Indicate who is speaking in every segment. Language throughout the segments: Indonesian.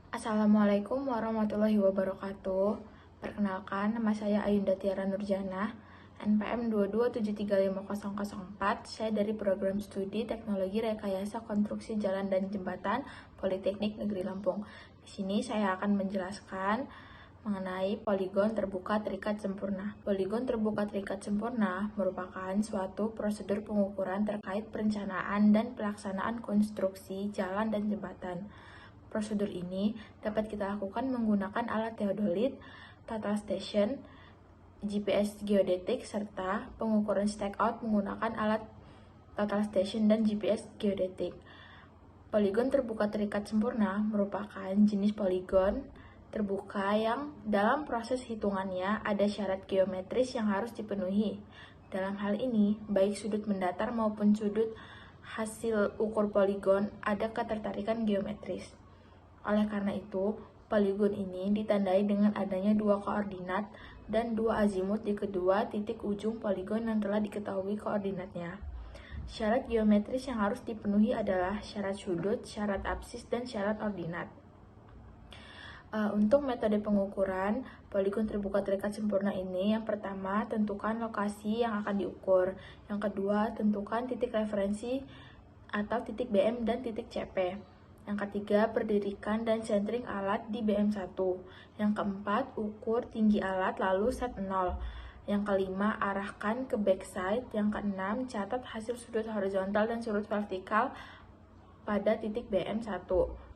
Speaker 1: Assalamualaikum warahmatullahi wabarakatuh. Perkenalkan, nama saya Ayunda Tiara Nurjana, NPM 227350004. Saya dari Program Studi Teknologi Rekayasa Konstruksi Jalan dan Jembatan Politeknik Negeri Lampung. Di sini saya akan menjelaskan mengenai poligon terbuka terikat sempurna. Poligon terbuka terikat sempurna merupakan suatu prosedur pengukuran terkait perencanaan dan pelaksanaan konstruksi jalan dan jembatan. Prosedur ini dapat kita lakukan menggunakan alat teodolit, total station, GPS geodetik, serta pengukuran stakeout menggunakan alat total station dan GPS geodetik. Poligon terbuka terikat sempurna merupakan jenis poligon terbuka yang dalam proses hitungannya ada syarat geometris yang harus dipenuhi. Dalam hal ini, baik sudut mendatar maupun sudut hasil ukur poligon ada ketertarikan geometris. Oleh karena itu, poligon ini ditandai dengan adanya dua koordinat dan dua azimut di kedua titik ujung poligon yang telah diketahui koordinatnya. Syarat geometris yang harus dipenuhi adalah syarat sudut, syarat apsis, dan syarat ordinat. Untuk metode pengukuran poligon terbuka terikat sempurna ini, yang pertama, tentukan lokasi yang akan diukur. Yang kedua, tentukan titik referensi atau titik BM dan titik CP. Yang ketiga, berdirikan dan centering alat di BM1. Yang keempat, ukur tinggi alat lalu set 0. Yang kelima, arahkan ke backside. Yang keenam, catat hasil sudut horizontal dan sudut vertikal pada titik BM1.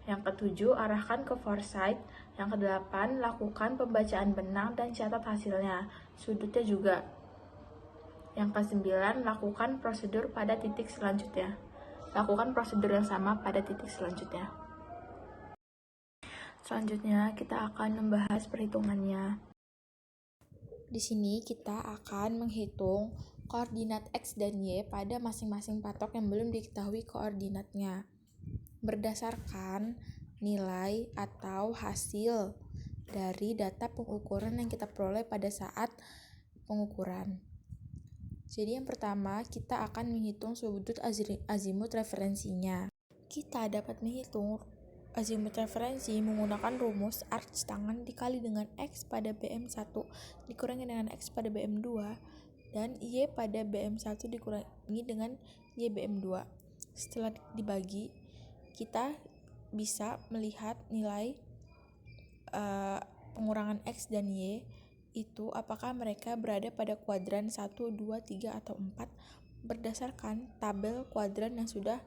Speaker 1: Yang ketujuh, arahkan ke foreside. Yang kedelapan, lakukan pembacaan benang dan catat hasilnya, sudutnya juga. Yang kesembilan, lakukan prosedur pada titik selanjutnya. Lakukan prosedur yang sama pada titik selanjutnya. Selanjutnya, kita akan membahas perhitungannya. Di sini kita akan menghitung koordinat X dan Y pada masing-masing patok yang belum diketahui koordinatnya, berdasarkan nilai atau hasil dari data pengukuran yang kita peroleh pada saat pengukuran. Jadi yang pertama, kita akan menghitung sudut azimut referensinya. Kita dapat menghitung azimut referensi menggunakan rumus arc tangan dikali dengan X pada BM1 dikurangi dengan X pada BM2 dan Y pada BM1 dikurangi dengan Y BM2. Setelah dibagi, kita bisa melihat nilai pengurangan X dan Y itu apakah mereka berada pada kuadran 1, 2, 3, atau 4 berdasarkan tabel kuadran yang sudah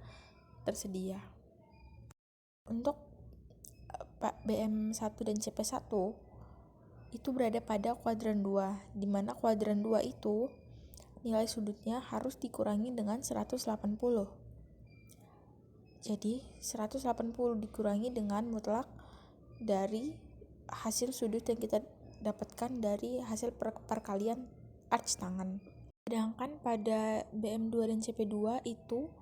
Speaker 1: tersedia. Untuk BM1 dan CP1 itu berada pada kuadran 2, di mana kuadran 2 itu nilai sudutnya harus dikurangi dengan 180. Jadi 180 dikurangi dengan mutlak dari hasil sudut yang kita dapatkan dari hasil perkalian arc tangan. Sedangkan pada BM2 dan CP2 itu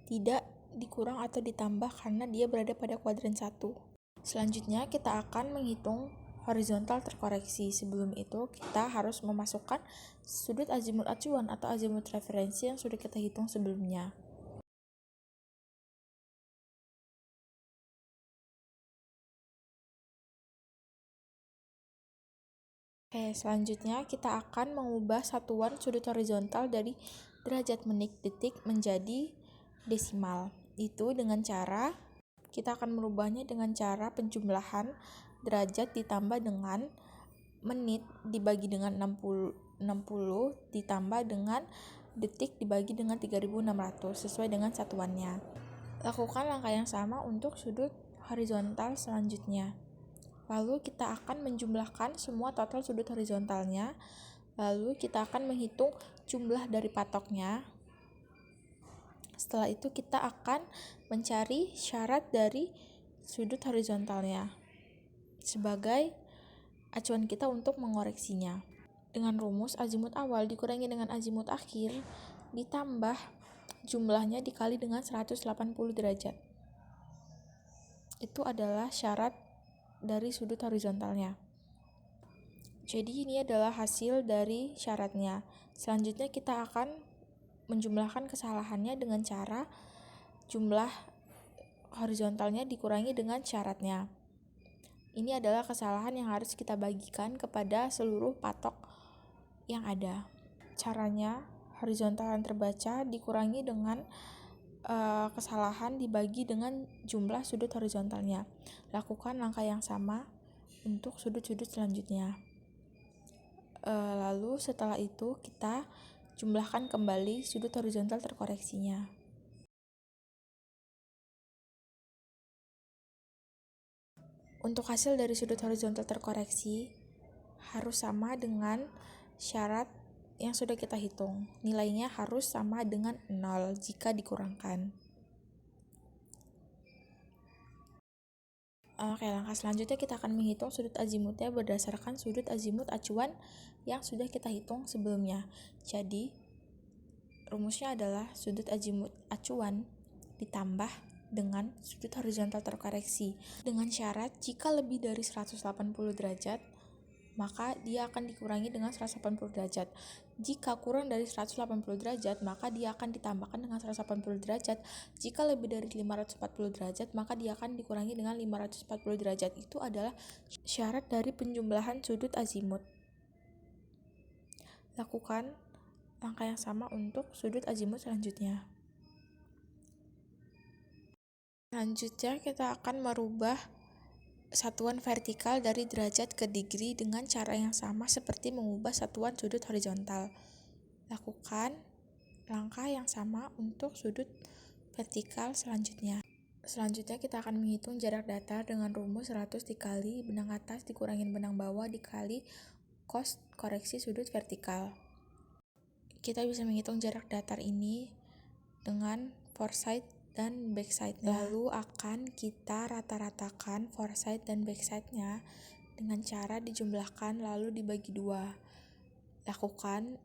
Speaker 1: tidak dikurang atau ditambah karena dia berada pada kuadran 1. Selanjutnya kita akan menghitung horizontal terkoreksi. Sebelum itu kita harus memasukkan sudut azimut acuan atau azimut referensi yang sudah kita hitung sebelumnya. Selanjutnya kita akan mengubah satuan sudut horizontal dari derajat menit detik menjadi desimal. Itu dengan cara kita akan merubahnya dengan cara penjumlahan derajat ditambah dengan menit dibagi dengan 60 ditambah dengan detik dibagi dengan 3600 sesuai dengan satuannya. Lakukan langkah yang sama untuk sudut horizontal selanjutnya. Lalu kita akan menjumlahkan semua total sudut horizontalnya. Lalu kita akan menghitung jumlah dari patoknya. Setelah itu kita akan mencari syarat dari sudut horizontalnya sebagai acuan kita untuk mengoreksinya. Dengan rumus azimut awal dikurangi dengan azimut akhir ditambah jumlahnya dikali dengan 180 derajat. Itu adalah syarat dari sudut horizontalnya. Jadi ini adalah hasil dari syaratnya. Selanjutnya kita akan menjumlahkan kesalahannya dengan cara jumlah horizontalnya dikurangi dengan syaratnya. Ini adalah kesalahan yang harus kita bagikan kepada seluruh patok yang ada. Caranya, horizontal yang terbaca dikurangi dengan kesalahan dibagi dengan jumlah sudut horizontalnya. Lakukan langkah yang sama untuk sudut-sudut selanjutnya. Lalu setelah itu kita jumlahkan kembali sudut horizontal terkoreksinya. Untuk hasil dari sudut horizontal terkoreksi harus sama dengan syarat yang sudah kita hitung. Nilainya harus sama dengan 0 jika dikurangkan. Oke, langkah selanjutnya kita akan menghitung sudut azimutnya berdasarkan sudut azimut acuan yang sudah kita hitung sebelumnya. Jadi, rumusnya adalah sudut azimut acuan ditambah dengan sudut horizontal terkoreksi dengan syarat jika lebih dari 180 derajat maka dia akan dikurangi dengan 180 derajat. Jika kurang dari 180 derajat maka dia akan ditambahkan dengan 180 derajat. Jika lebih dari 540 derajat maka dia akan dikurangi dengan 540 derajat. Itu adalah syarat dari penjumlahan sudut azimut. Lakukan langkah yang sama untuk sudut azimut selanjutnya. Selanjutnya kita akan merubah satuan vertikal dari derajat ke degree dengan cara yang sama seperti mengubah satuan sudut horizontal. Lakukan langkah yang sama untuk sudut vertikal selanjutnya. Selanjutnya kita akan menghitung jarak datar dengan rumus 100 dikali benang atas dikurangin benang bawah dikali cos koreksi sudut vertikal. Kita bisa menghitung jarak datar ini dengan foreside dan backside. Lalu akan kita rata-ratakan foreside dan backside-nya dengan cara dijumlahkan lalu dibagi 2. Lakukan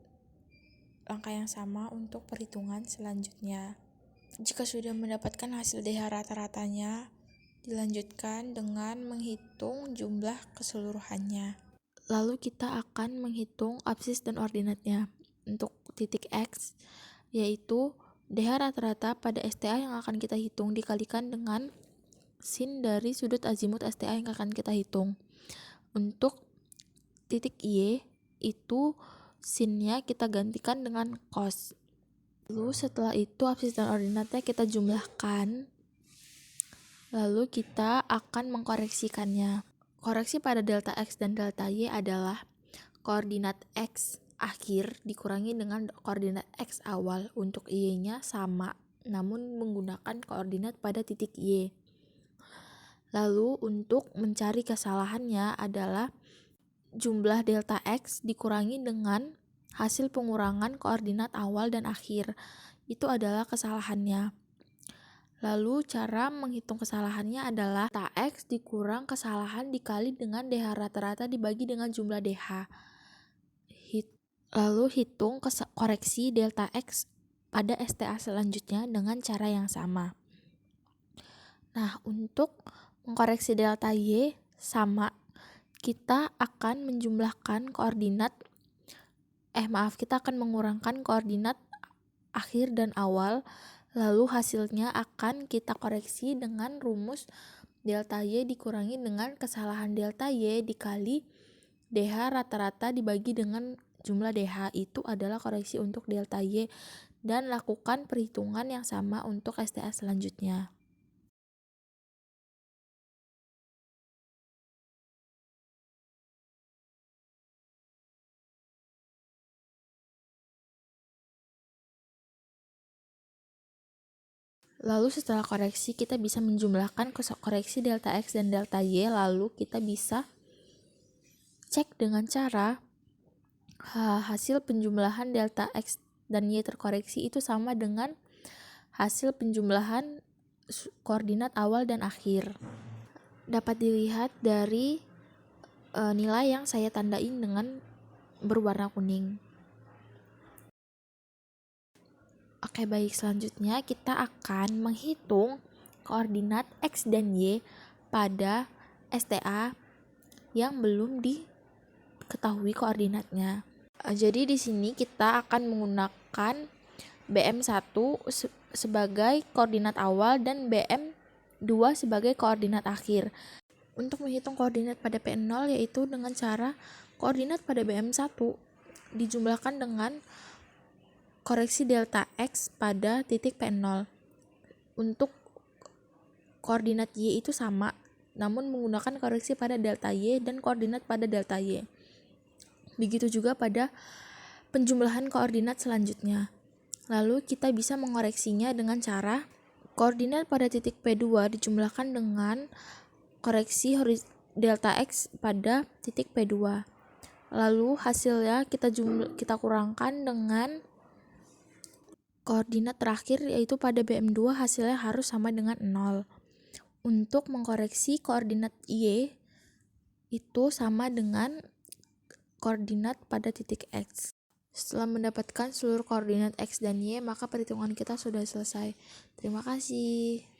Speaker 1: langkah yang sama untuk perhitungan selanjutnya. Jika sudah mendapatkan hasil DH rata-ratanya, dilanjutkan dengan menghitung jumlah keseluruhannya. Lalu kita akan menghitung absis dan ordinatnya. Untuk titik X, yaitu DH rata-rata pada STA yang akan kita hitung dikalikan dengan sin dari sudut azimut STA yang akan kita hitung. Untuk titik Y, itu sinnya kita gantikan dengan cos. Lalu setelah itu absis dan ordinatnya kita jumlahkan. Lalu kita akan mengkoreksikannya. Koreksi pada delta X dan delta Y adalah koordinat X akhir dikurangi dengan koordinat X awal. Untuk Y-nya sama, namun menggunakan koordinat pada titik Y. Lalu untuk mencari kesalahannya adalah jumlah delta X dikurangi dengan hasil pengurangan koordinat awal dan akhir. Itu adalah kesalahannya. Lalu cara menghitung kesalahannya adalah delta X dikurang kesalahan dikali dengan DH rata-rata dibagi dengan jumlah DH. Lalu hitung koreksi delta X pada STA selanjutnya dengan cara yang sama. Nah, untuk mengkoreksi delta Y sama, kita akan menjumlahkan kita akan mengurangkan koordinat akhir dan awal, lalu hasilnya akan kita koreksi dengan rumus delta Y dikurangi dengan kesalahan delta Y dikali DH rata-rata dibagi dengan jumlah DH. Itu adalah koreksi untuk delta Y dan lakukan perhitungan yang sama untuk STA selanjutnya. Lalu setelah koreksi kita bisa menjumlahkan koreksi delta X dan delta Y, lalu kita bisa cek dengan cara hasil penjumlahan delta X dan Y terkoreksi itu sama dengan hasil penjumlahan koordinat awal dan akhir. Dapat dilihat dari nilai yang saya tandain dengan berwarna kuning. Oke, baik, selanjutnya kita akan menghitung koordinat X dan Y pada STA yang belum diketahui koordinatnya. Jadi di sini kita akan menggunakan BM1 sebagai koordinat awal dan BM2 sebagai koordinat akhir. Untuk menghitung koordinat pada P0 yaitu dengan cara koordinat pada BM1 dijumlahkan dengan koreksi delta X pada titik P0. Untuk koordinat Y itu sama, namun menggunakan koreksi pada delta Y dan koordinat pada delta Y. Begitu juga pada penjumlahan koordinat selanjutnya. Lalu kita bisa mengoreksinya dengan cara koordinat pada titik P2 dijumlahkan dengan koreksi delta X pada titik P2. Lalu hasilnya kita kurangkan dengan koordinat terakhir yaitu pada BM2 hasilnya harus sama dengan 0. Untuk mengkoreksi koordinat Y itu sama dengan koordinat pada titik X. Setelah mendapatkan seluruh koordinat X dan Y, maka perhitungan kita sudah selesai. Terima kasih.